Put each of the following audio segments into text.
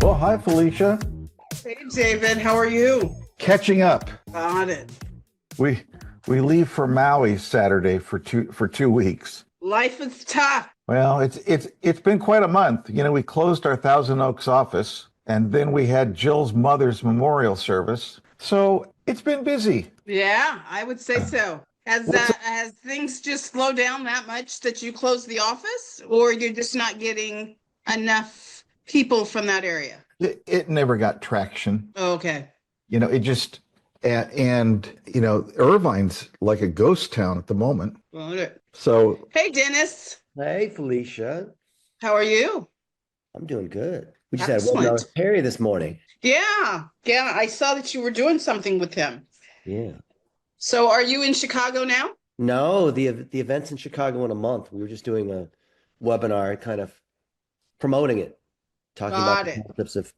Well, hi, Felicia. Hey, David, how are you? Catching up. Got it. We we leave for Maui Saturday for 2 weeks. Life is tough. Well, it's been quite a month. You know, we closed our Thousand Oaks office, and then we had Jill's mother's memorial service. So it's been busy. Yeah, I would say so. What's Has things just slowed down that much that you closed the office, or you're just not getting enough people from that area? it never got traction. Okay. You know, it just and you know, Irvine's like a ghost town at the moment. Got it. So Hey, Dennis, Hey, Felicia. how are you? I'm doing good. We just had a webinar Excellent. with Perry this morning. Yeah, I saw that you were doing something with him. Yeah. So, are you in Chicago now? No, the event's in Chicago in a month. We were just doing a webinar, kind of promoting it, talking about Got the it. concepts of,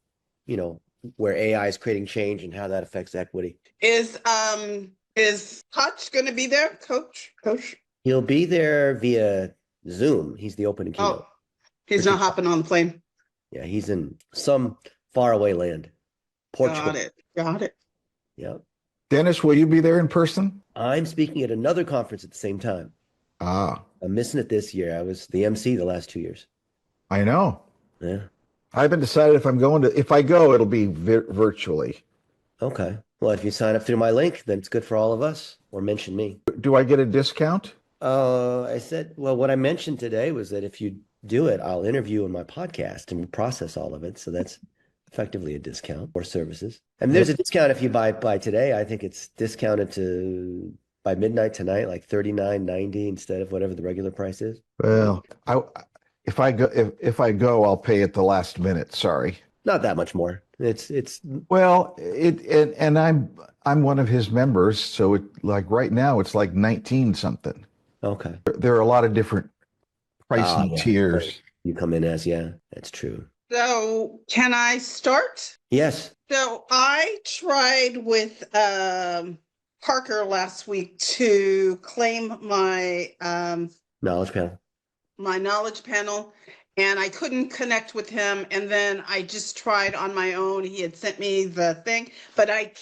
where AI is creating change and how that affects equity. Is Hutch going to be there, Coach? He'll be there via Zoom. He's the opening keynote. Oh, he's not hopping on the plane. Yeah, he's in some faraway land, Portugal. Got it. Yeah. Dennis, will you be there in person? I'm speaking at another conference at the same time. Ah, I'm missing it this year. I was the MC the last 2 years. I know. Yeah. I haven't decided if I'm going to. If I go, it'll be virtually. Okay. Well, if you sign up through my link, then it's good for all of us, or mention me. Do I get a discount? I said, well, what I mentioned today was that if you do it, I'll interview in my podcast and process all of it. So that's effectively a discount or services. And there's a discount if you buy today. I think it's discounted to by midnight tonight, like $39.90 instead of whatever the regular price is. Well, if I go, I'll pay at the last minute. Sorry. Not that much more. It's Well, and I'm one of his members, so it like right now it's like 19 something. okay. There are a lot of different pricing Yeah. tiers. You come in as, yeah, that's true. So, can I start? Yes. So, I tried with Parker last week to claim my Knowledge panel. my knowledge panel, and I couldn't connect with him. And then I just tried on my own. He had sent me the thing, but I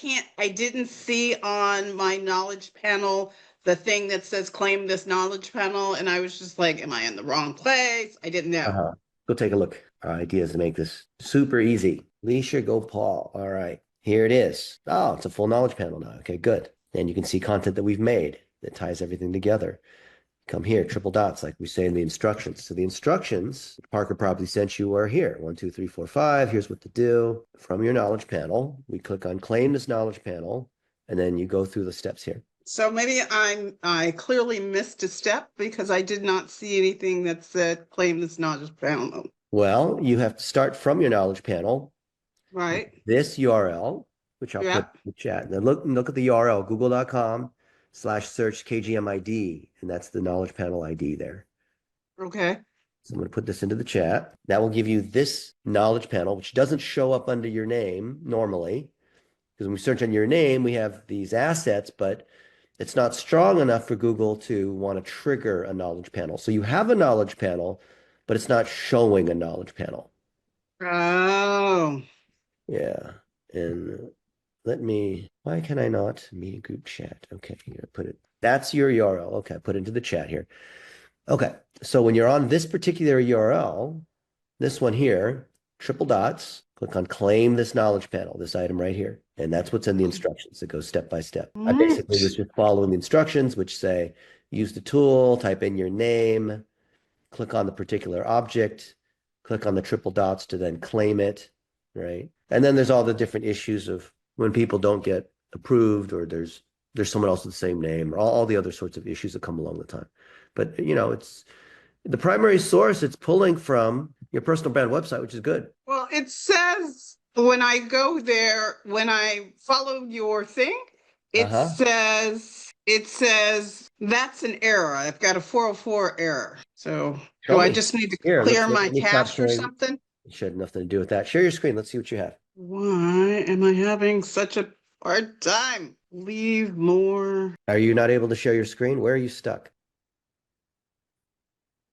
didn't see on my knowledge panel the thing that says claim this knowledge panel. And I was just like, am I in the wrong place? I didn't know. Go take a look. Our idea is to make this super easy. Leisha, go Paul. All right, here it is. Oh, it's a full knowledge panel now. Okay, good. And you can see content that we've made that ties everything together. Come here, triple dots, like we say in the instructions. So the instructions Parker probably sent you are here. 1, 2, 3, 4, 5. Here's what to do. From your knowledge panel, we click on claim this knowledge panel, and then you go through the steps here. So maybe I clearly missed a step because I did not see anything that said claim this knowledge panel. Well, you have to start from your knowledge panel. Right. This URL, which I'll put in the chat. Now look at the URL, google.com/search KGMID, and that's the knowledge panel ID there. Okay. So I'm going to put this into the chat. That will give you this knowledge panel, which doesn't show up under your name normally, because when we search on your name, we have these assets, but it's not strong enough for Google to want to trigger a knowledge panel. So you have a knowledge panel, but it's not showing a knowledge panel. Oh. Yeah. And why can I not media group chat? Okay, you're gonna put it. That's your URL. Okay, put it into the chat here. Okay, so when you're on this particular URL, this one here, triple dots, click on claim this knowledge panel, this item right here. And that's what's in the instructions. It goes step by step. I basically was just following the instructions, which say, use the tool, type in your name, click on the particular object, click on the triple dots to then claim it, right? And then there's all the different issues of when people don't get approved, or there's someone else with the same name, or all the other sorts of issues that come along the time. But, it's the primary source. It's pulling from your personal brand website, which is good. Well, it says when I go there, when I follow your thing, it says that's an error. I've got a 404 error. So do I just need to clear my cache or something? It should have nothing to do with that. Share your screen. Let's see what you have. Why am I having such a hard time? Leave more. Are you not able to share your screen? Where are you stuck?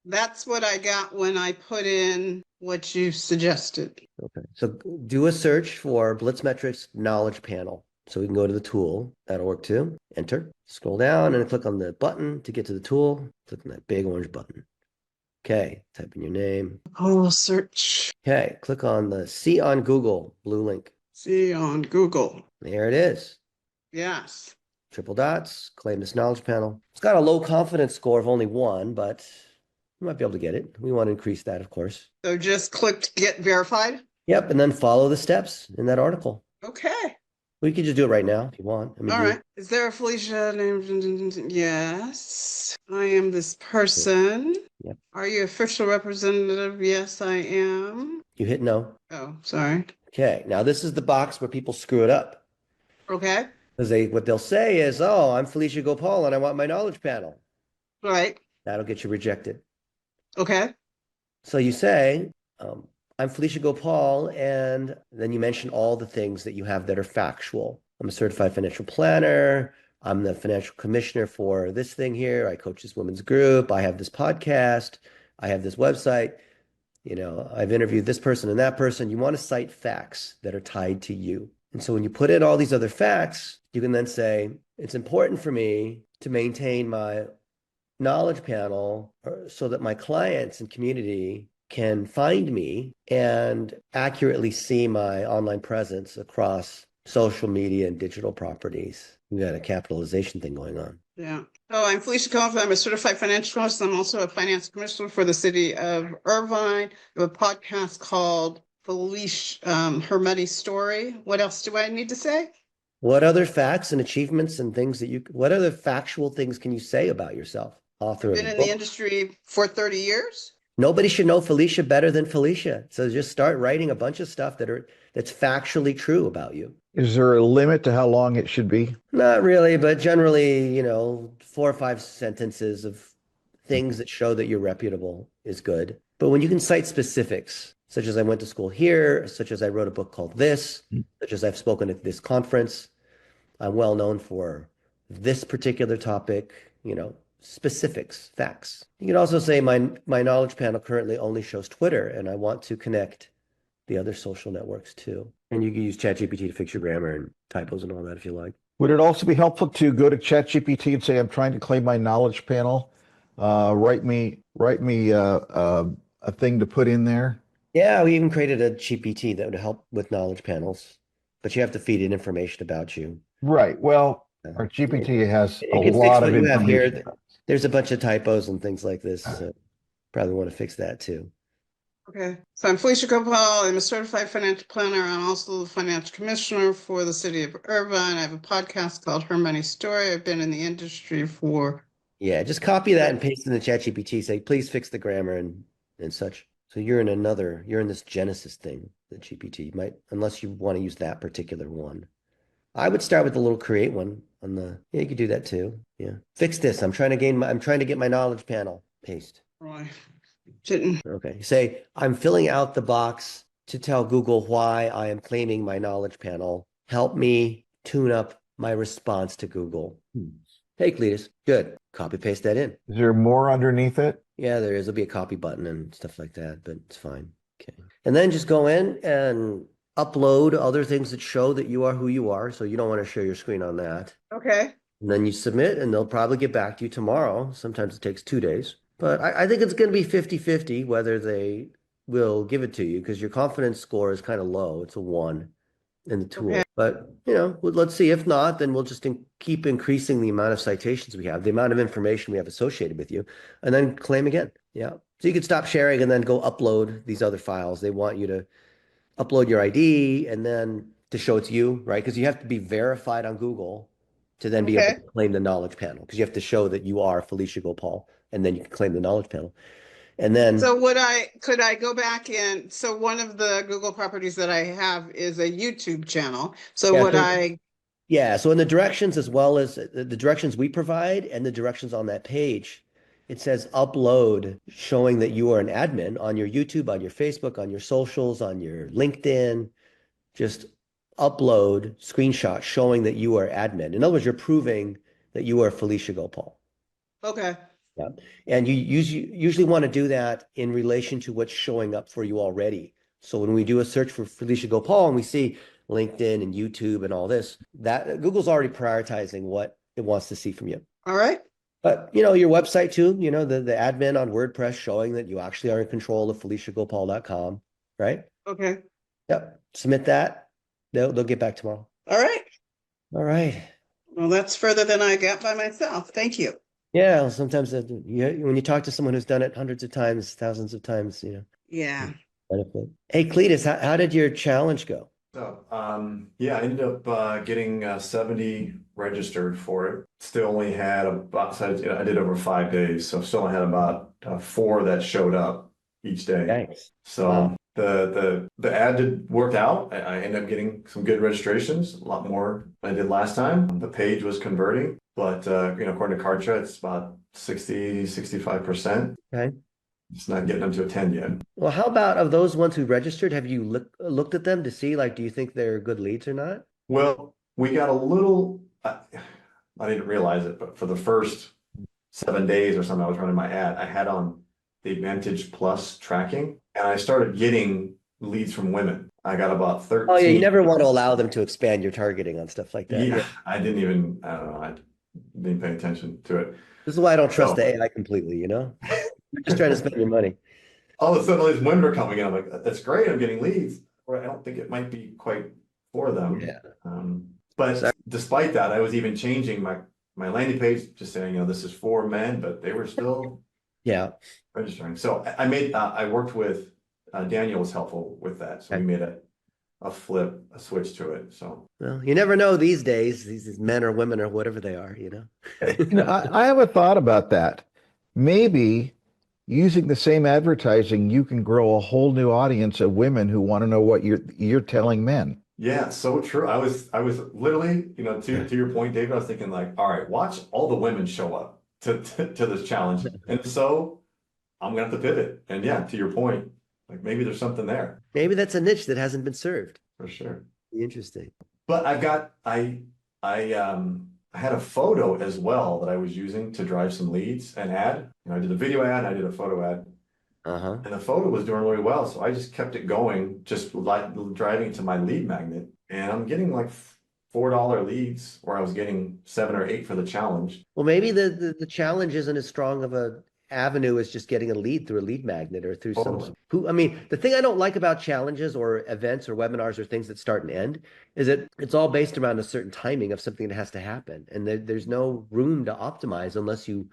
That's what I got when I put in what you suggested. Okay. So do a search for Blitzmetrics knowledge panel. So we can go to the tool. That'll work too. Enter. Scroll down and click on the button to get to the tool. Click on that big orange button. Okay. Type in your name. Oh, search. Okay. Click on the See on Google blue link. See on Google. There it is. Yes. Triple dots. Claim this knowledge panel. It's got a low confidence score of only 1, but you might be able to get it. We want to increase that, of course. So just click get verified. Yep. And then follow the steps in that article. Okay. We could just do it right now if you want. I mean, All right. Is there a Felicia named? Yes. I am this person. Yep. Are you official representative? Yes, I am. You hit no. Oh, sorry. Okay. Now this is the box where people screw it up. Okay. Because what they'll say is, oh, I'm Felicia Gopal and I want my knowledge panel. Right. That'll get you rejected. Okay. So you say, I'm Felicia Gopal, and then you mention all the things that you have that are factual. I'm a certified financial planner. I'm the financial commissioner for this thing here. I coach this women's group. I have this podcast. I have this website. You know, I've interviewed this person and that person. You want to cite facts that are tied to you. And so when you put in all these other facts, you can then say, it's important for me to maintain my knowledge panel so that my clients and community can find me and accurately see my online presence across social media and digital properties. We got a capitalization thing going on. Yeah. Oh, I'm Felicia Coffin. I'm a certified financial analyst. I'm also a finance commissioner for the city of Irvine. I have a podcast called Felicia, Her Money Story. What else do I need to say? What other facts and achievements and things what other factual things can you say about yourself? Author I've of been a in book. the industry for 30 years. Nobody should know Felicia better than Felicia. So just start writing a bunch of stuff that's factually true about you. Is there a limit to how long it should be? Not really, but generally, 4 or 5 sentences of things that show that you're reputable is good. But when you can cite specifics, such as I went to school here, such as I wrote a book called this, such as I've spoken at this conference, I'm well known for this particular topic, specifics, facts. You can also say my knowledge panel currently only shows Twitter, and I want to connect the other social networks too. And you can use ChatGPT to fix your grammar and typos and all that if you like. Would it also be helpful to go to ChatGPT and say, I'm trying to claim my knowledge panel? Write me a thing to put in there. Yeah, we even created a GPT that would help with knowledge panels, but you have to feed in information about you. Right. Well, our GPT has a It can fix lot what of you have here. information. There's a bunch of typos and things like this. So probably want to fix that too. Okay. So I'm Felicia Gopal. I'm a certified financial planner. I'm also the financial commissioner for the city of Irvine. I have a podcast called Her Money Story. I've been in the industry for. Yeah, just copy that and paste in the ChatGPT. Say, please fix the grammar and such. So you're in this Genesis thing, the GPT. You might, unless you want to use that particular one. I would start with the little create one yeah, you could do that too. Yeah. Fix this. I'm trying to get my knowledge panel. Paste. Right. Didn't. Okay. Say, I'm filling out the box to tell Google why I am claiming my knowledge panel. Help me tune up my response to Google. Hey, Cletus. Good. Copy paste that in. Is there more underneath it? Yeah, there is. There'll be a copy button and stuff like that, but it's fine. Okay. And then just go in and upload other things that show that you are who you are. So you don't want to share your screen on that. Okay. And then you submit and they'll probably get back to you tomorrow. Sometimes it takes 2 days. But I think it's going to be 50-50 whether they will give it to you because your confidence score is kind of low. It's a 1 in the tool. Okay. But, let's see. If not, then we'll just keep increasing the amount of citations we have, the amount of information we have associated with you, and then claim again. Yeah. So you could stop sharing and then go upload these other files. They want you to upload your ID and then to show it's you, right? Because you have to be verified on Google to then be able to claim the knowledge panel because you have to show that you are Felicia Gopal and then you can claim the knowledge panel. And then So could I go back in? So one of the Google properties that I have is a YouTube channel. So so in the directions as well as the directions we provide and the directions on that page, it says upload showing that you are an admin on your YouTube, on your Facebook, on your socials, on your LinkedIn. Just upload screenshots showing that you are admin. In other words, you're proving that you are Felicia Gopal. Okay. Yeah. And you usually want to do that in relation to what's showing up for you already. So when we do a search for Felicia Gopal and we see LinkedIn and YouTube and all this, that Google's already prioritizing what it wants to see from you. All right. But your website too, the admin on WordPress showing that you actually are in control of FeliciaGopal.com, right? Okay. Yep. Submit that. They'll get back tomorrow. All right. All right. Well, that's further than I got by myself. Thank you. Yeah, sometimes when you talk to someone who's done it hundreds of times, thousands of times, Yeah. benefit. Hey, Cletus, how did your challenge go? So, yeah, I ended up getting 70 registered for it. Still only had about, so I did over 5 days, so still only had about 4 that showed up each day. Thanks. So Wow. the ad worked out. I ended up getting some good registrations, a lot more than I did last time. The page was converting, but according to Kartra, it's about 65%. Okay. It's not getting them to a 10 yet. Well, how about of those ones who registered, have you looked at them to see, do you think they're good leads or not? Well, we got a little, I didn't realize it, but for the first 7 days or something, I was running my ad. I had on the Advantage Plus tracking, and I started getting leads from women. I got about 13. Oh, yeah, you never want to allow them to expand your targeting on stuff like that. Yeah, I don't know, I didn't pay attention to it. This is why I don't trust the AI completely, You're just trying to spend your money. All of a sudden, all these women are coming in. I'm like, that's great, I'm getting leads. Or I don't think it might be quite for them. Yeah. But despite that, I was even changing my landing page, just saying, this is for men, but they were still Yeah. registering. So I worked with, Daniel was helpful with that. So we made a switch to it. So, Well, you never know these days, these men or women or whatever they are, I have a thought about that. Maybe using the same advertising, you can grow a whole new audience of women who want to know what you're telling men. yeah, so true. I was literally, to your point, David, I was thinking like, all right, watch all the women show up to this challenge. And so I'm gonna have to pivot. And yeah, to your point, like maybe there's something there. Maybe that's a niche that hasn't been served. For sure. Interesting. But I had a photo as well that I was using to drive some leads and ad. I did a video ad, I did a photo ad. Uh-huh. And the photo was doing really well. So I just kept it going, just like driving to my lead magnet. And I'm getting like $4 leads, where I was getting 7 or 8 for the challenge. Well, maybe the challenge isn't as strong of a avenue as just getting a lead through a lead magnet or through the thing I don't like about challenges or events or webinars or things that start and end is that it's all based around a certain timing of something that has to happen. And there's no room to optimize unless you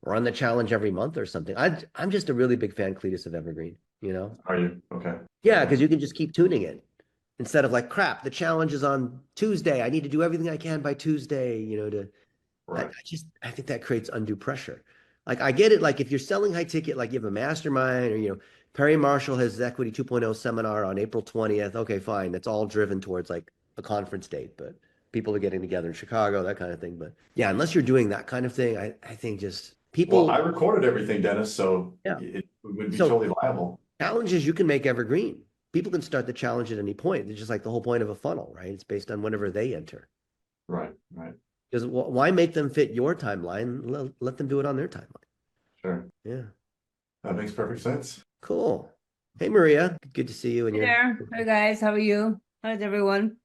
run the challenge every month or something. I'm just a really big fan, Cletus, of Evergreen, Are you? Okay. Yeah, because you can just keep tuning it instead of like, crap, the challenge is on Tuesday. I need to do everything I can by Tuesday, Right. I think that creates undue pressure. Like, I get it. Like, if you're selling high ticket, like you have a mastermind or, Perry Marshall has his Equity 2.0 seminar on April 20th. Okay, fine. That's all driven towards like a conference date, but people are getting together in Chicago, that kind of thing. But yeah, unless you're doing that kind of thing, I think just people. Well, I recorded everything, Dennis, so Yeah. it would be totally viable. Challenges you can make evergreen. People can start the challenge at any point. It's just like the whole point of a funnel, right? It's based on whenever they enter. Right. Because why make them fit your timeline? Let them do it on their timeline. Sure. Yeah. That makes perfect sense. Cool. Hey, Maria. Good to see you. And Hey there. Hi guys, how are you? How's everyone?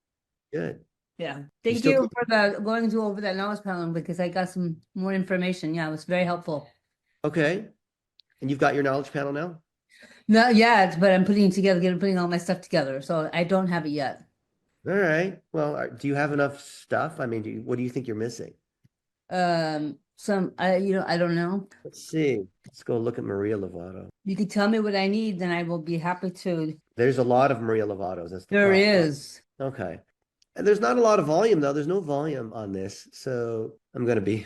Good. Yeah. Thank still you for going over that knowledge panel because I got some more information. Yeah, it was very helpful. Okay. And you've got your knowledge panel now? Not yet, but I'm putting all my stuff together. So I don't have it yet. All right. Well, do you have enough stuff? I mean, what do you think you're missing? I don't know. Let's see. Let's go look at Maria Lovato. You could tell me what I need, then I will be happy to. There's a lot of Maria Lovatos. That's the There problem. is. Okay. And there's not a lot of volume though. There's no volume on this. So I'm going to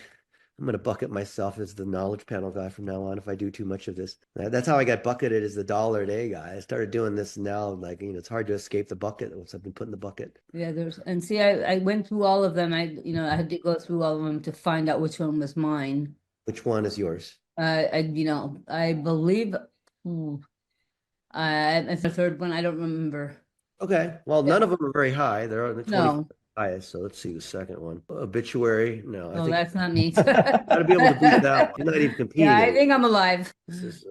bucket myself as the knowledge panel guy from now on if I do too much of this. That's how I got bucketed as the $1 a day guy. I started doing this now, like, it's hard to escape the bucket once I've been put in the bucket. Yeah, I went through all of them. I had to go through all of them to find out which one was mine. Which one is yours? I believe it's the third one. I don't remember. Okay. Well, none of them are very high. They're on the 20. No. bias. So let's see the second one. Obituary. No, I No, think that's not me. gotta be able to beat that. You're not even competing. Yeah, I anymore. think I'm alive. This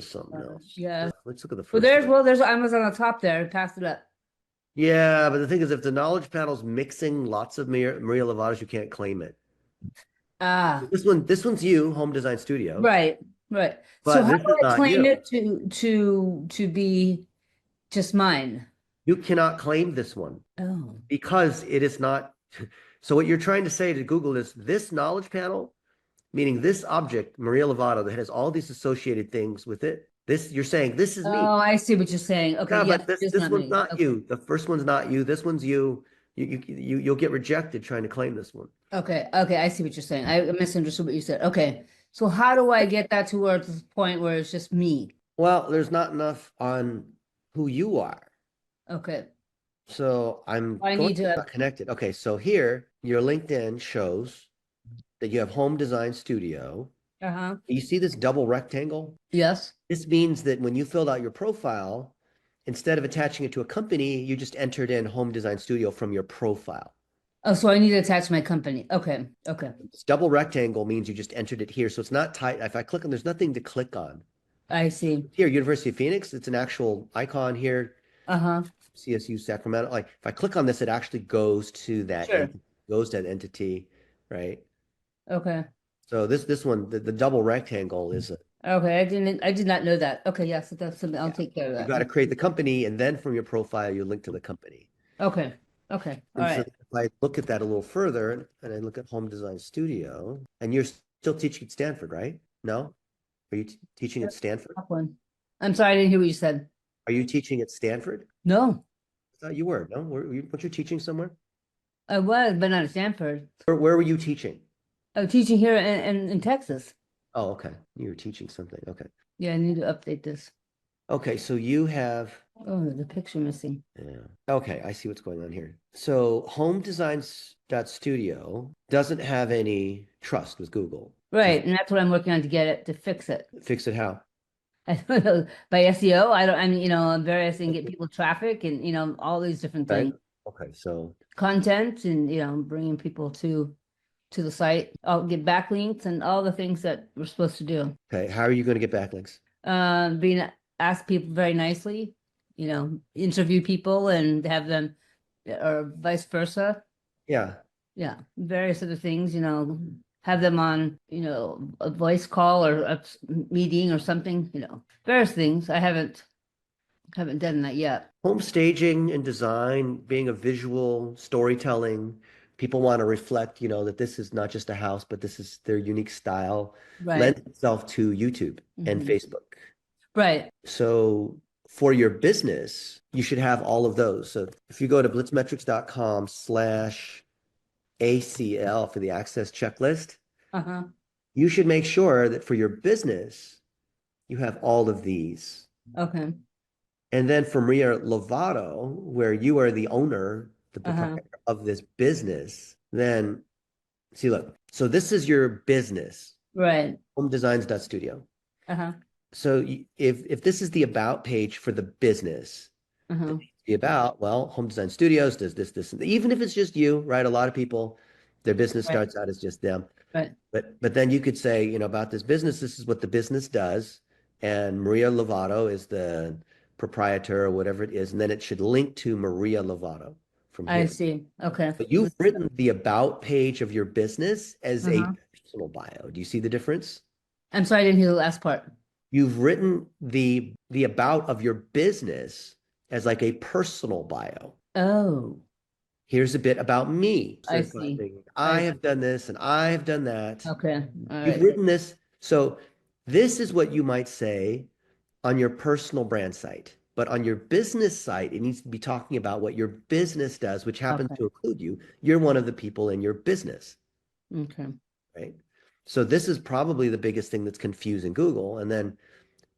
is something else. Yeah. Let's look at the Well, first one. there's Amazon on the top there. Pass it up. Yeah, but the thing is, if the knowledge panel's mixing lots of Maria Lovato's, you can't claim it. Ah, This one's you, Home Design Studio. right, right. So But how this do is I not claim you. it to be just mine? You cannot claim this one Oh, because it is not. So what you're trying to say to Google is this knowledge panel, meaning this object, Maria Lovato, that has all these associated things with it. This you're saying this is me. oh, I see what you're saying. Okay, Yeah, yeah, but this it's this not one's me. not Okay. you. The first one's not you. This one's you. You'll get rejected trying to claim this one. Okay, okay, I see what you're saying. I misunderstood what you said. Okay, so how do I get that towards the point where it's just me? Well, there's not enough on who you are. Okay, So I'm I going need to. not connected. Okay, so here your LinkedIn shows that you have Home Design Studio. Uh-huh. You see this double rectangle? Yes. This means that when you filled out your profile, instead of attaching it to a company, you just entered in Home Design Studio from your profile. Oh, so I need to attach my company. Okay, okay. This double rectangle means you just entered it here. So it's not tight. If I click on, there's nothing to click on. I see. Here, University of Phoenix, it's an actual icon here. Uh-huh. CSU Sacramento. Like if I click on this, it actually goes to that Sure. goes to that entity, right? Okay. So this one, the double rectangle is Okay, I did not know that. Okay, yes, that's something I'll take care of you that. got to create the company, and then from your profile, you link to the company. Okay, okay, all And so right. if I look at that a little further, and I look at Home Design Studio, and you're still teaching at Stanford, right? No? Are you teaching at Stanford? Top one. I'm sorry, I didn't hear what you said. Are you teaching at Stanford? No, I thought you were. No? Weren't you teaching somewhere? I was, but not at Stanford. Where were you teaching? I was teaching here in Texas. Oh, okay. You were teaching something. Okay. Yeah, I need to update this. Okay, so you have Oh, there's a picture missing. yeah. Okay, I see what's going on here. So Home Studio doesn't have any trust with Google. Right, and that's what I'm working on to get it to fix it. Fix it how? I don't know, by SEO. I mean, various and get people traffic and all these different Right. things, Okay, so content, and bringing people to the site. I'll get backlinks and all the things that we're supposed to do. okay, how are you going to get backlinks? Being ask people very nicely, interview people and have them, or vice versa. Yeah. Yeah, various other things, have them on, a voice call or a meeting or something, various things. I haven't done that yet. Home staging and design, being a visual storytelling, people want to reflect, that this is not just a house, but this is their unique style, Right. lends itself to YouTube and Mhm. Facebook. Right. So for your business, you should have all of those. So if you go to blitzmetrics.com/ACL for the access checklist, Uh-huh. you should make sure that for your business, you have all of these. Okay. And then for Maria Lovato, where you are the owner, the proprietor of this business, then see, look, so this is your business, Right. homedesigns.studio. Uh-huh. So if this is the about page for the business, Uh-huh. the about, well, Home Design Studios does this, and even if it's just you, right? A lot of people, their business Right. starts out as just them. Right. But then you could say, about this business, this is what the business does. And Maria Lovato is the proprietor or whatever it is. And then it should link to Maria Lovato from I here. see. Okay. But you've written the about page of your business as a Uh-huh. personal bio. Do you see the difference? I'm sorry, I didn't hear the last part. You've written the about of your business as like a personal bio. Oh, Here's a bit about me. I So see. I have done this and I have done that. okay. All You've right. written this. So this is what you might say on your personal brand site. But on your business site, it needs to be talking about what your business does, which happens Okay. to include you. You're one of the people in your business, Okay. right? So this is probably the biggest thing that's confusing Google. And then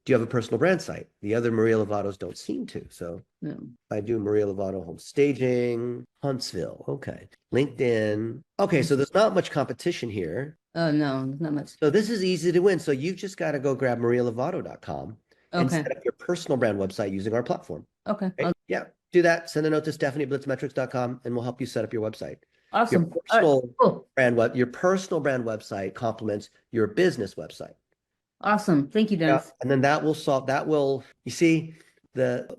do you have a personal brand site? The other Maria Lovatos don't seem to. So No. I do Maria Lovato home staging, Huntsville. Okay. LinkedIn. Okay. So there's not much competition here. Oh, no, not much. So this is easy to win. So you've just got to go grab marialovato.com and Okay. set up your personal brand website using our platform. Okay. Right? Yeah. Do that. Send a note to Stephanie@blitzmetrics.com and we'll help you set up your website. Awesome. Your All right, personal cool. your personal brand website complements your business website. Awesome. Thank you, Yeah, Dennis. and then you see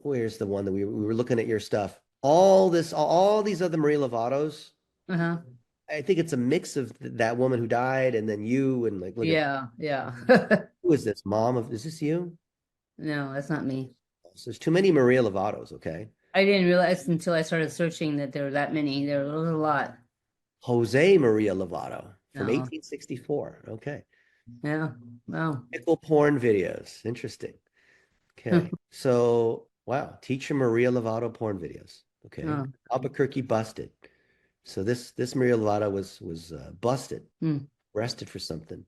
where's the one that we were looking at your stuff. All these other Marie Lovatos. Uh-huh. I think it's a mix of that woman who died and then you and like, look at Yeah, yeah. who is this? Is this you? No, that's not me. So there's too many Maria Lovatos, okay? I didn't realize until I started searching that there were that many. There was a lot. Jose Maria Lovato from No. 1864. Okay. Yeah. Wow. Pickle porn videos. Interesting. Okay. So, wow. Teacher Maria Lovato porn videos. Okay. Oh. Albuquerque busted. So this Maria Lovato was busted, arrested for something.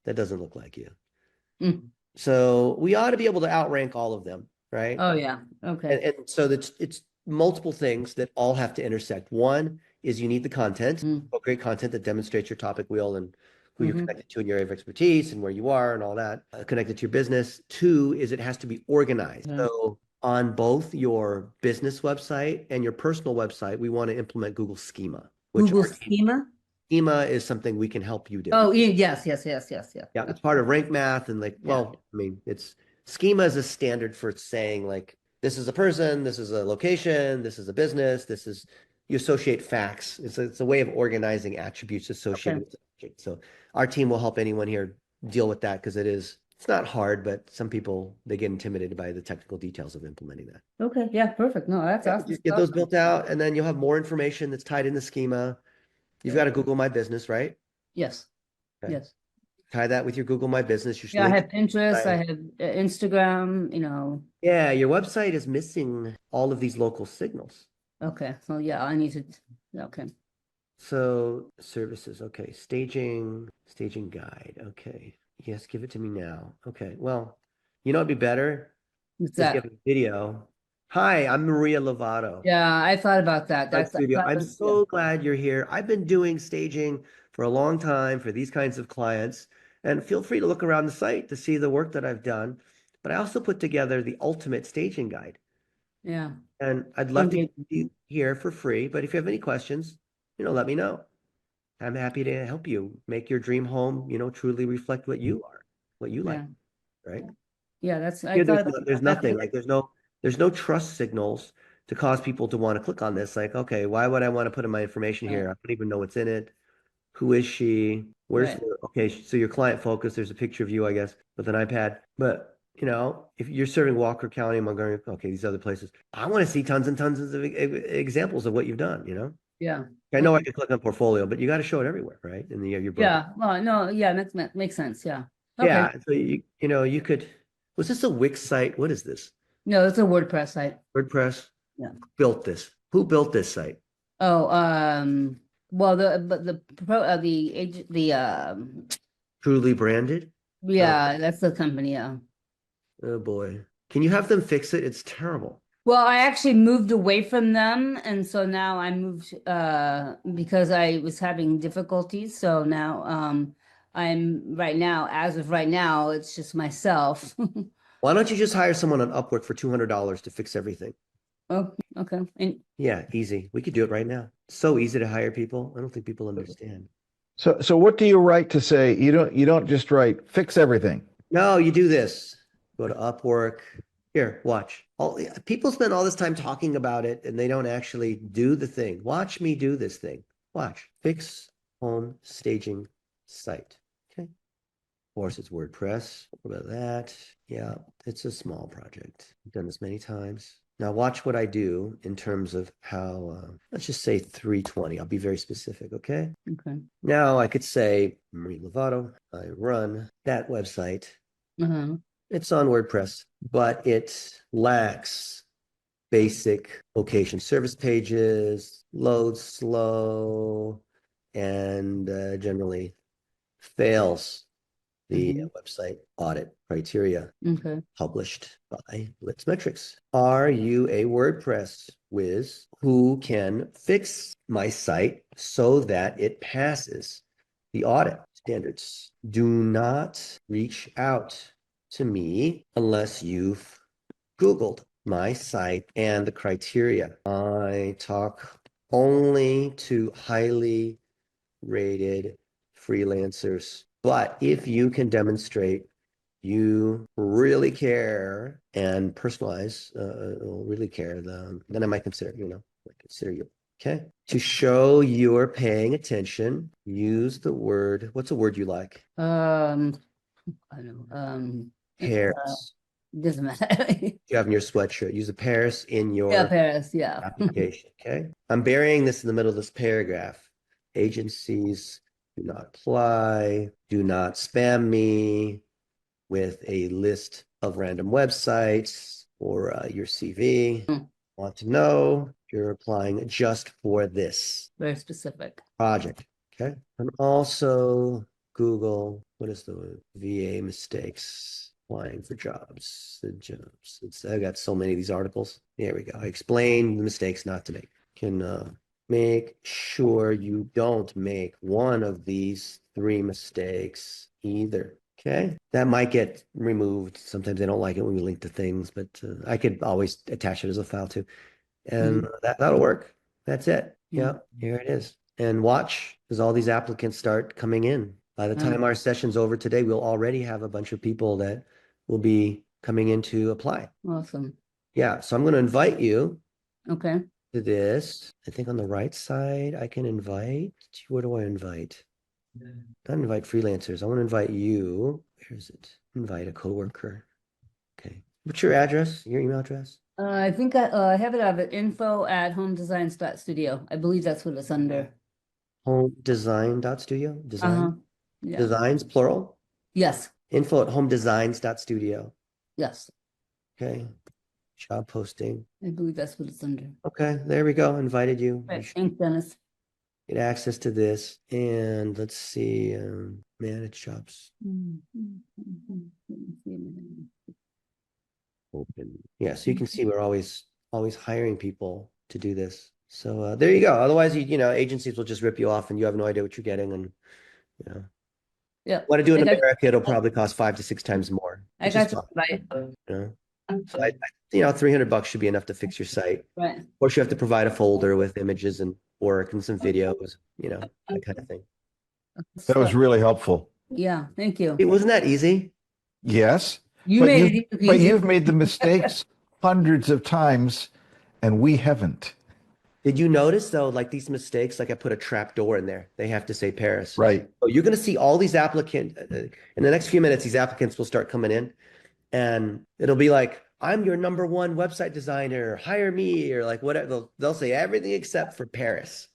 That doesn't look like you. Mm. So we ought to be able to outrank all of them, right? Oh, yeah. Okay. And so it's multiple things that all have to intersect. One is you need the content, great content that demonstrates your topic wheel and who you're connected to in your area of expertise and where you are and all that, connected to your business. Two is it has to be organized. Yeah. So on both your business website and your personal website, we want to implement Google Schema. Google Schema? Schema is something we can help you do. Oh, yes. Yeah, it's part of rank math and like, well, I mean, Schema is a standard for saying like, this is a person, this is a location, this is a business, you associate facts. It's a way of organizing attributes associated with the object. So our team will help anyone here deal with that because it's not hard, but some people, they get intimidated by the technical details of implementing that. Okay. Yeah, perfect. No, that's awesome. Just get those built out and then you'll have more information that's tied in the schema. You've got to Google My Business, right? Yes. Okay. Yes. Tie that with your Google My Business. Yeah, I have Pinterest, I have Instagram, Yeah, your website is missing all of these local signals. Okay. So yeah, I need to, okay. So services, okay. Staging guide. Okay. Yes, give it to me now. Okay. Well, it'd be better. What's Just that? give a video. Hi, I'm Maria Lovato. Yeah, I thought about that. I'm so glad you're here. I've been doing staging for a long time for these kinds of clients, and feel free to look around the site to see the work that I've done. But I also put together the ultimate staging guide. Yeah. And I'd love to give you here for free. But if you have any questions, let me know. I'm happy to help you make your dream home, truly reflect what you are, what you like, right? Yeah, There's nothing like there's no trust signals to cause people to want to click on this. Like, okay, why would I want to put in my information here? I don't even know what's in it. Who is she? Okay, so your client focus, there's a picture of you, I guess, with an iPad. But, if you're serving Walker County, Montgomery, okay, these other places, I want to see tons and tons of examples of what you've done, Yeah. I know I could click on portfolio, but you got to show it everywhere, right? And your Yeah. Well, no, yeah, that makes sense. Yeah. Okay. Yeah. So you could, was this a Wix site? What is this? No, it's a WordPress site. WordPress? Yeah. Built this. Who built this site? Oh, well, Truly Branded? yeah, that's the company. Yeah. Oh boy. Can you have them fix it? It's terrible. Well, I actually moved away from them, and so now I moved because I was having difficulties. So now as of right now, it's just myself. Why don't you just hire someone on Upwork for $200 to fix everything? Oh, okay. Yeah, easy. We could do it right now. So easy to hire people. I don't think people understand. So what do you write to say? You don't just write fix everything. No, you do this. Go to Upwork. Here, watch. People spend all this time talking about it and they don't actually do the thing. Watch me do this thing. Watch. Fix home staging site. Okay. Of course, it's WordPress. What about that? Yeah, it's a small project. I've done this many times. Now watch what I do in terms of how, let's just say 320. I'll be very specific, okay? Okay. Now I could say, Marie Lovato, I run that website. Uh-huh. It's on WordPress, but it lacks basic location service pages, loads slow, and generally fails the website audit criteria published by Blitzmetrics. Are you a WordPress whiz who can fix my site so that it passes the audit standards? Do not reach out to me unless you've Googled my site and the criteria. I talk only to highly rated freelancers. But if you can demonstrate you really care and personalize, really care, then I might consider, consider you. Okay. To show you're paying attention, use the word, what's a word you like? I don't know, Pairs. doesn't matter. You have in your sweatshirt. Use the pairs in Yeah, your Paris, yeah. application. Okay. I'm burying this in the middle of this paragraph. Agencies do not apply, do not spam me with a list of random websites or your CV. Want to know you're applying just for this Very specific. project. Okay. And also Google, what is the word? VA mistakes. Applying for jobs. I got so many of these articles. There we go. I explain the mistakes not to make. Can make sure you don't make one of these 3 mistakes either. Okay. That might get removed. Sometimes they don't like it when we link to things, but I could always attach it as a file too. And that'll work. That's it. Yeah, here it is. And watch as all these applicants start coming in. By the time our session's over today, we'll already have a bunch of people that will be coming in to apply. Awesome. Yeah, so I'm going to invite you Okay. to this. I think on the right side, I can invite. Where do I invite? Not invite freelancers. I want to invite you. Where is it? Invite a coworker. Okay. What's your address? Your email address? I think I have it at info@homedesigns.studio. I believe that's what it's under. Homedesign.studio? Design? Yeah. Designs, plural? Yes. Info@homedesigns.studio. Yes. Okay. Job posting. I believe that's what it's under. Okay, there we go. Invited you. You Right. should Thanks, Dennis. get access to this. And let's see, manage jobs. Open. Yeah, so you can see we're always hiring people to do this. So there you go. Otherwise, agencies will just rip you off and you have no idea what you're getting. And Yeah. want to do it in I got- America, it'll probably cost 5 to 6 times more. I which is got you. fine, Right. So $300 should be enough to fix your site. Right. Of course, you have to provide a folder with images and work and some videos, that kind of thing. That was really helpful. Yeah. Thank you. It wasn't that easy. Yes, You but made you it but easy. you've made the mistakes hundreds of times, and we haven't. Did you notice though, like these mistakes, like I put a trap door in there. They have to say Paris. Right. So you're going to see all these applicants in the next few minutes. These applicants will start coming in, and it'll be like, "I'm your #1 website designer. Hire me," or like whatever. They'll say everything except for Paris,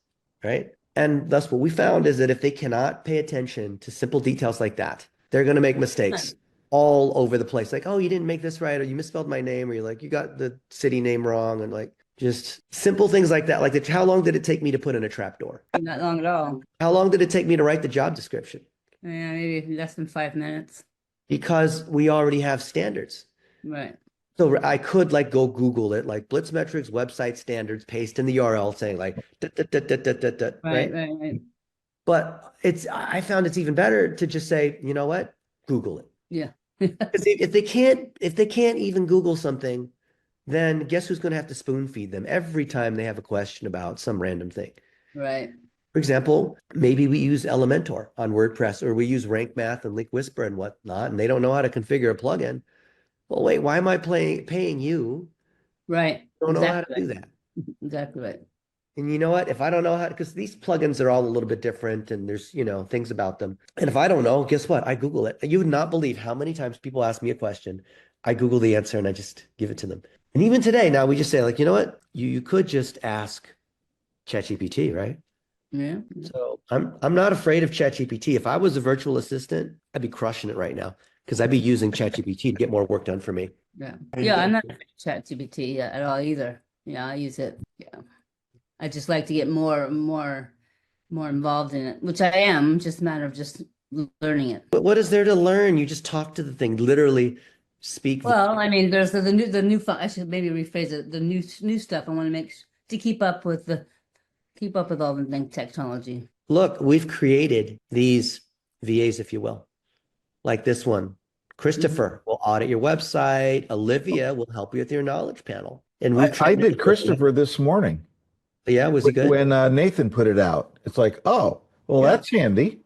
right? And thus, what we found is that if they cannot pay attention to simple details like that, they're going to make mistakes all over the place. Like, "Oh, you didn't make this right," or "You misspelled my name," or "You got the city name wrong," and like. Just simple things like that. Like how long did it take me to put in a trap door? Not long at all. How long did it take me to write the job description? Yeah, maybe less than 5 minutes. Because we already have standards. Right. So I could go Google it, like Blitzmetrics website standards, paste in the URL saying like, right? Right. But I found it's even better to just say, you know what? Google it. Yeah. Because if they can't even Google something, then guess who's going to have to spoon feed them every time they have a question about some random thing? Right. For example, maybe we use Elementor on WordPress, or we use Rank Math and Link Whisper and whatnot, and they don't know how to configure a plugin. Well, wait, why am I paying you? Right. Don't know how to do that. Exactly right. And you know what? If I don't know how, because these plugins are all a little bit different and there's, things about them. And if I don't know, guess what? I Google it. You would not believe how many times people ask me a question. I Google the answer and I just give it to them. And even today, now we just say you know what? You could just ask ChatGPT, right? Yeah. So I'm not afraid of ChatGPT. If I was a virtual assistant, I'd be crushing it right now because I'd be using ChatGPT to get more work done for me. Yeah. Yeah. I'm not ChatGPT at all either. Yeah. I use it. Yeah. I just like to get more involved in it, which I am. Just a matter of just learning it. But what is there to learn? You just talk to the thing, literally speak. Well, I mean, there's the new I should maybe rephrase it. The new stuff I want to make to keep up with all the new technology. Look, we've created these VAs, if you will, like this one, Christopher will audit your website. Olivia will help you with your knowledge panel. And we've I trained did Olivia. Christopher this morning Yeah, was he good? when Nathan put it out. It's like, oh, well, Yeah. that's handy.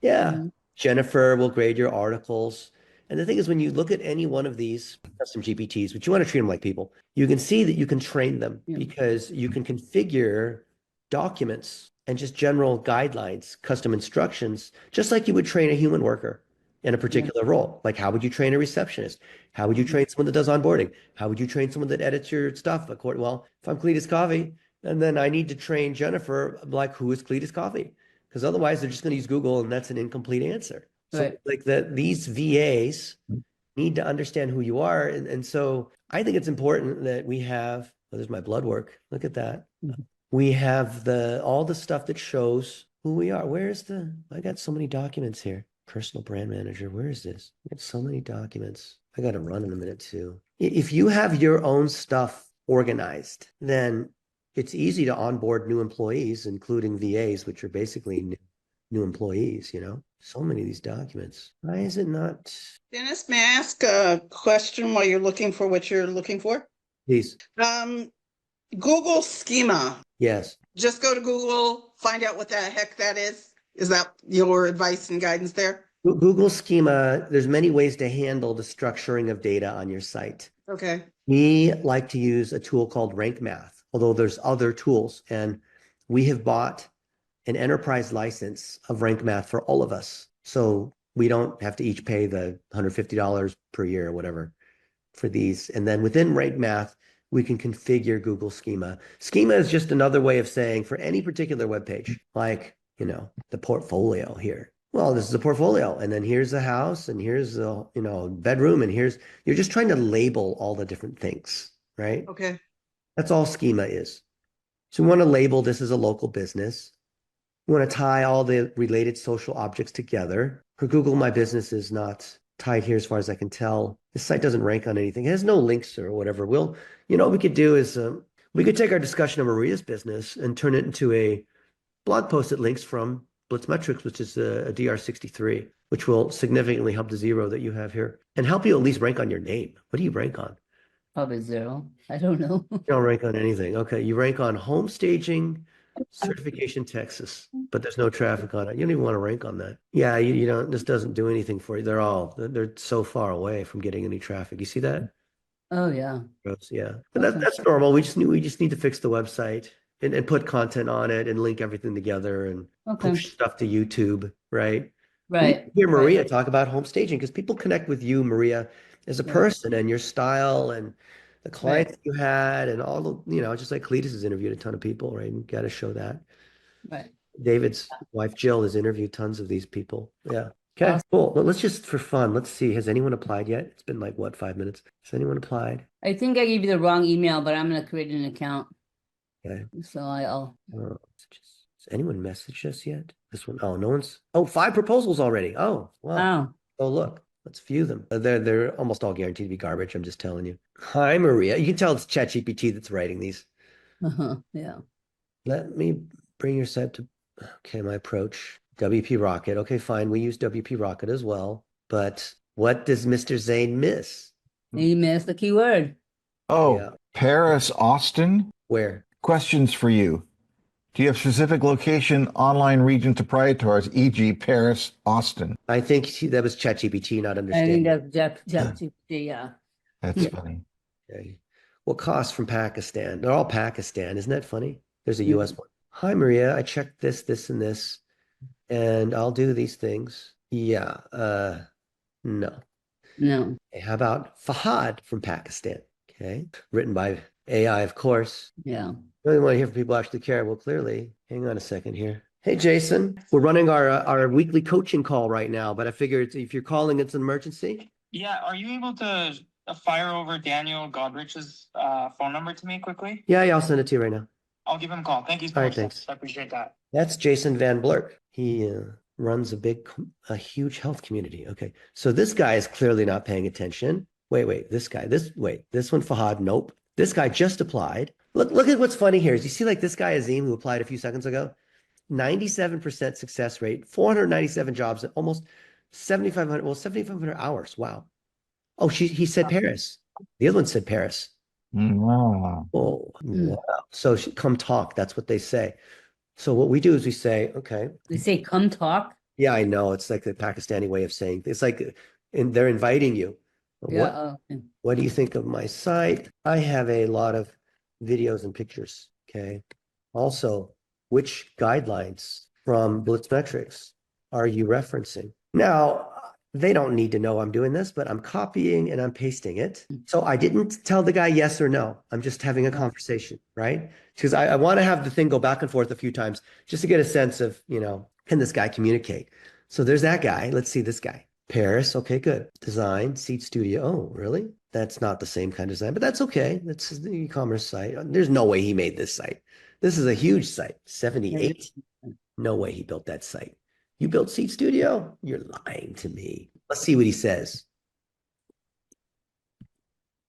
Yeah. Mhm. Jennifer will grade your articles. And the thing is, when you look at any one of these custom GPTs, but you want to treat them like people, you can see that you can train them Yeah. because you can configure documents and just general guidelines, custom instructions, just like you would train a human worker in a particular role. Like, how would you train a receptionist? How would you train someone that does onboarding? How would you train someone that edits your stuff? Well, if I'm Cletus Coffee, and then I need to train Jennifer, like, who is Cletus Coffee? Because otherwise they're just going to use Google and that's an incomplete answer. So Right. like these VAs need to understand who you are. And so I think it's important that we have, oh, there's my blood work. Look at that. Mhm. We have all the stuff that shows who we are. I got so many documents here. Personal brand manager. Where is this? I got so many documents. I got to run in a minute too. If you have your own stuff organized, then it's easy to onboard new employees, including VAs, which are basically new employees, So many of these documents. Why is it not? Dennis, may I ask a question while you're looking for what you're looking for? Please. Google schema. Yes. Just go to Google, find out what the heck that is. Is that your advice and guidance there? Google schema, there's many ways to handle the structuring of data on your site. Okay. We like to use a tool called Rank Math, although there's other tools. And we have bought an enterprise license of Rank Math for all of us. So we don't have to each pay the $150 per year or whatever for these. And then within Rank Math, we can configure Google Schema. Schema is just another way of saying for any particular web page, like, the portfolio here. Well, this is a portfolio, and then here's the house, and here's the, bedroom, and you're just trying to label all the different things, right? Okay. That's all schema is. So we want to label this as a local business. We want to tie all the related social objects together. For Google, my business is not tied here as far as I can tell. This site doesn't rank on anything. It has no links or whatever. What we could do is we could take our discussion of Maria's business and turn it into a blog post that links from Blitzmetrics, which is a DR63, which will significantly help the zero that you have here and help you at least rank on your name. What do you rank on? Probably 0. I don't know. You don't rank on anything. Okay, you rank on home staging, certification Texas, but there's no traffic on it. You don't even want to rank on that. Yeah, you don't. This doesn't do anything for you. They're so far away from getting any traffic. You see that? Oh yeah. Gross, yeah, but that's normal. We just need to fix the website and put content on it and link everything together and Okay. push stuff to YouTube, right? Right. Hear Maria Right. talk about home staging because people connect with you, Maria, as a Yeah. person and your style and the clients Right. you had and all the, just like Cletus has interviewed a ton of people, right? You got to show that. Right. David's wife, Jill, has interviewed tons of these people. Yeah. Okay, Awesome. cool. Well, let's just for fun, let's see. Has anyone applied yet? It's been like, what, 5 minutes? Has anyone applied? I think I gave you the wrong email, but I'm gonna create an account. Okay. So I'll Has anyone messaged us yet? This one, oh, no one's. Oh, 5 proposals already. Oh, wow. Oh, look, let's view them. They're almost all guaranteed to be garbage. I'm just telling you. Hi, Maria. You can tell it's ChatGPT that's writing these. Yeah. Let me bring your site to. Okay, my approach. WP Rocket. Okay, fine. We use WP Rocket as well. But what does Mr. Zane miss? You missed the keyword. Oh, Yeah. Paris, Austin. Where? Questions for you. Do you have specific location, online region proprietaries, e.g. Paris, Austin? I think that was ChatGPT not I understanding. think that's Jeff yeah. That's funny. Okay. What costs from Pakistan? They're all Pakistan. Isn't that funny? There's a Yeah. US one. Hi, Maria. I checked this, and this, and I'll do these things. Yeah. No. No. Okay, how about Fahad from Pakistan? Okay. Written by AI, of course. Yeah. Really want to hear from people who actually care. Well, clearly, hang on a second here. Hey, Jason, we're running our weekly coaching call right now, but I figured if you're calling, it's an emergency. Yeah, are you able to fire over Daniel Godrich's phone number to me quickly? Yeah, I'll send it to you right now. I'll give him a call. Thank you so All right, much. thanks. I appreciate that. That's Jason Van Blurk. He runs a huge health community. Okay, so this guy is clearly not paying attention. Wait, this guy, this one, Fahad, nope. This guy just applied. Look at what's funny here is you see like this guy Azim who applied a few seconds ago, 97% success rate, 497 jobs, almost 7,500 hours. Wow. Oh, he said Paris. The other one said Paris. Wow. Oh, Hmm. wow. So come talk. That's what they say. So what we do is we say, okay, They say, come talk. yeah, I know. It's like the Pakistani way of saying it's like, and they're inviting you. Yeah. What do you think of my site? I have a lot of videos and pictures. Okay. Also, which guidelines from Blitzmetrics are you referencing? Now, they don't need to know I'm doing this, but I'm copying and I'm pasting it. So I didn't tell the guy yes or no. I'm just having a conversation, right? Because I want to have the thing go back and forth a few times just to get a sense of, can this guy communicate? So there's that guy. Let's see this guy. Paris. Okay, good. Design, Seed Studio. Oh, really? That's not the same kind of design, but that's okay. That's the e-commerce site. There's no way he made this site. This is a huge site, 78. No way he built that site. You built Seed Studio? You're lying to me. Let's see what he says.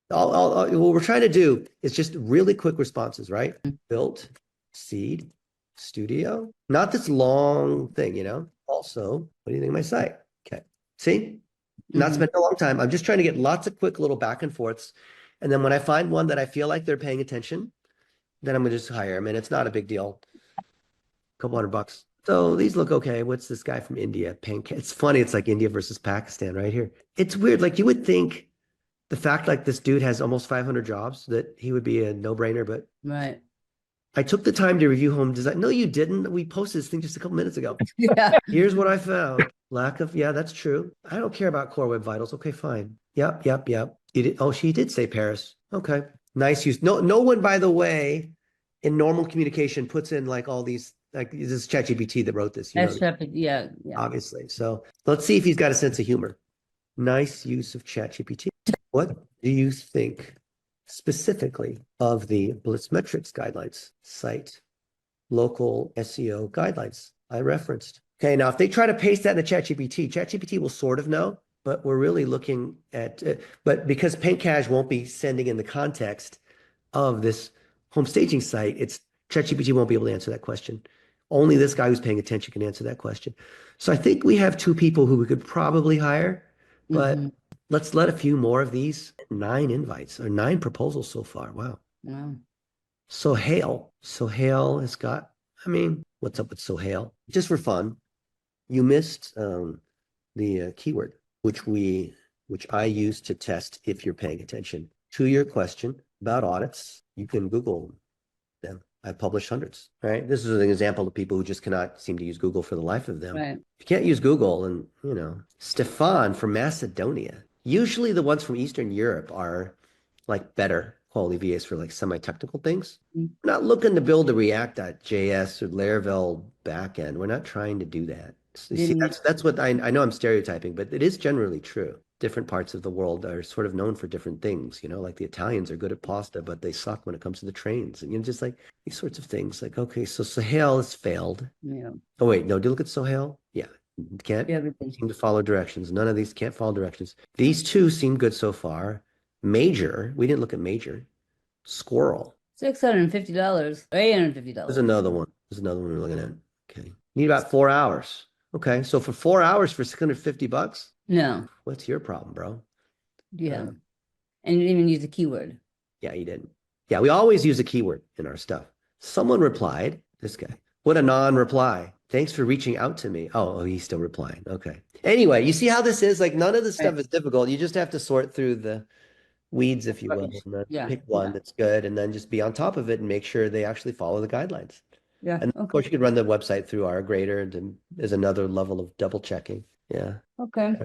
What we're trying to do is just really quick responses, right? Built Seed Studio. Not this long thing, Also, what do you think of my site? Okay. See? Not spending a long time. I'm just trying to get lots of quick little back and forths. And then when I find one that I feel like they're paying attention, then I'm gonna just hire them. And it's not a big deal. A couple $100. So these look okay. What's this guy from India? It's funny. It's like India versus Pakistan right here. It's weird. Like you would think the fact like this dude has almost 500 jobs that he would be a no-brainer, but Right. I took the time to review home design. No, you didn't. We posted this thing just a couple minutes ago. Yeah. Here's what I found. Yeah, that's true. I don't care about Core Web Vitals. Okay, fine. Yep. She did say Paris. Okay. Nice use. No one, by the way, in normal communication puts in like all these, like this is ChatGPT that wrote this, That's rapid. Yeah. obviously. So let's see if he's got a sense of humor. Nice use of ChatGPT. What do you think specifically of the Blitzmetrics guidelines site, local SEO guidelines I referenced? Okay, now if they try to paste that in the ChatGPT will sort of know, but we're really looking at, but because Paint Cache won't be sending in the context of this home staging site, ChatGPT won't be able to answer that question. Only this guy who's paying attention can answer that question. So I think we have 2 people who we could probably hire, but let's let a few more of these. 9 invites or 9 proposals so far. Wow. Sohail has got, what's up with Sohail? Just for fun, you missed the keyword, which I use to test if you're paying attention. To your question about audits, you can Google them. I've published hundreds, right? This is an example of people who just cannot seem to use Google for the life of them. Right. If you can't use Google, and Stefan from Macedonia. Usually the ones from Eastern Europe are like better quality VAs for like semi-technical things. We're not looking to build a React.js or Laravel backend. We're not trying to do that. So you see, that's what I know I'm stereotyping, but it is generally true. Different parts of the world are sort of known for different things, like the Italians are good at pasta, but they suck when it comes to the trains. And just like these sorts of things. Like, okay, so Sohail has failed. Yeah. Oh, wait, no, do you look at Sohail? Yeah. Can't seem to follow directions. None of these can't follow directions. These 2 seem good so far. Major, we didn't look at Major. Squirrel. $650, $850. There's another one. We're looking at. Okay. Need about 4 hours. Okay. So for 4 hours for $650? No. What's your problem, bro? Yeah. And you didn't even use a keyword. Yeah, you didn't. Yeah, we always use a keyword in our stuff. Someone replied, this guy. What a non-reply. Thanks for reaching out to me. Oh, he's still replying. Okay. Anyway, you see how this is? Like none of this stuff is difficult. You just have to sort through the weeds, if you will, and then pick one that's good and then just be on top of it and make sure they actually follow the guidelines. Yeah. And of course you could run the website through our grader and there's another level of double checking. Yeah. Okay.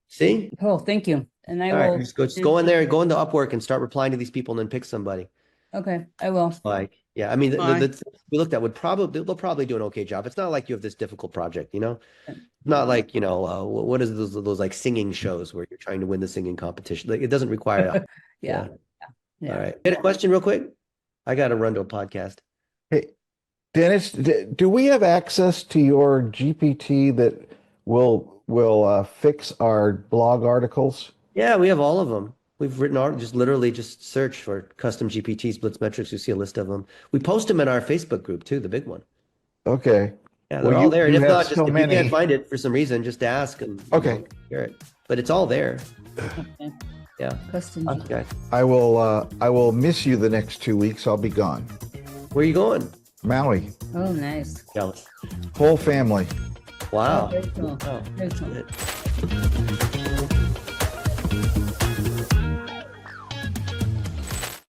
See? Oh, thank you. And I All will. right, just go in there, go into Upwork and start replying to these people and then pick somebody. Okay, I will. Like, yeah, I mean, Fine. the things we looked at they'll probably do an okay job. It's not like you have this difficult project, Not like, what is those like singing shows where you're trying to win the singing competition? Like it doesn't require that. Yeah. All right. Get a question real quick? I got to run to a podcast. Hey, Dennis, do we have access to your GPT that will fix our blog articles? Yeah, we have all of them. We've written art, just search for custom GPTs, Blitzmetrics. You see a list of them. We post them in our Facebook group too, the big one. Okay. Yeah, they're all there. And if not, just so if you can't find it for some reason, just ask and Okay. hear it. But it's all there. Okay. Yeah. Custom. Okay. I will miss you the next 2 weeks. I'll be gone. Where are you going? Maui, Oh, nice. Jealous. whole family. Wow. Very cool. Oh, Very cool. good.